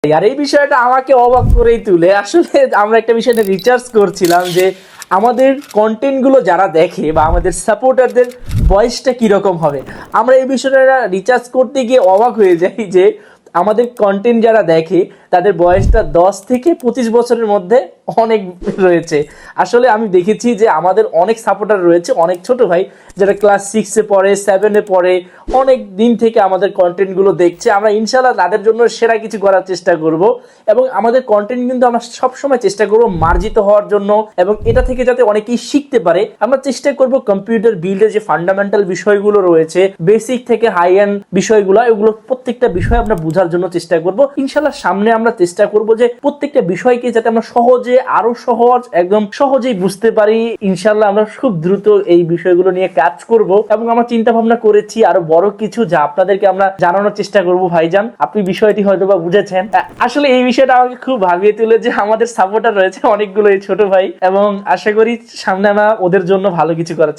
আর এই বিষয়টা আমাকে অবাক করেই তুলে। আসলে আমরা একটা বিষয় নিয়ে রিসার্চ করছিলাম যে আমাদের কন্টেন্টগুলো যারা দেখে বা আমাদের সাপোর্টারদের বয়সটা কীরকম হবে। আমরা এই বিষয়টা রিসার্চ করতে গিয়ে অবাক হয়ে যাই যে আমাদের কন্টেন্ট যারা দেখে তাদের বয়সটা 10 থেকে 25 বছরের মধ্যে অনেক রয়েছে। আসলে আমি দেখেছি যে আমাদের অনেক সাপোর্টার রয়েছে, অনেক ছোট ভাই যারা ক্লাস 6-এ পড়ে, 7-এ পড়ে, অনেক দিন থেকে আমাদের কন্টেন্টগুলো দেখছে। আমরা ইনশাল্লাহ তাদের জন্য সেরা কিছু করার চেষ্টা করব এবং আমাদের কন্টেন্ট কিন্তু আমরা সবসময় চেষ্টা করব মার্জিত হওয়ার জন্য এবং এটা থেকে যাতে অনেকেই শিখতে পারে। আমরা চেষ্টা করব কম্পিউটার বিল্ডের যে ফান্ডামেন্টাল বিষয়গুলো রয়েছে, বেসিক থেকে হাই এন্ড বিষয়গুলো, এগুলো প্রত্যেকটা বিষয় আমরা বোঝার জন্য চেষ্টা করব। ইনশাল্লাহ সামনে আমরা চেষ্টা করব যে প্রত্যেকটা বিষয়কে যাতে আমরা সহজে, আরো সহজ, একদম সহজেই বুঝতে পারি। ইনশাল্লাহ আমরা খুব দ্রুত এই বিষয়গুলো নিয়ে কাজ করব এবং আমরা চিন্তা ভাবনা করেছি আরো বড় কিছু যা আপনাদেরকে আমরা জানানোর চেষ্টা করব। ভাইজান, আপনি বিষয়টি হয়তো বা বুঝেছেন। আসলে এই বিষয়টা আমাকে খুব ভাবিয়ে তুলে যে আমাদের সাপোর্টার রয়েছে অনেকগুলো এই ছোট ভাই এবং আশা করি সামনে আমরা ওদের জন্য ভালো কিছু করার চেষ্টা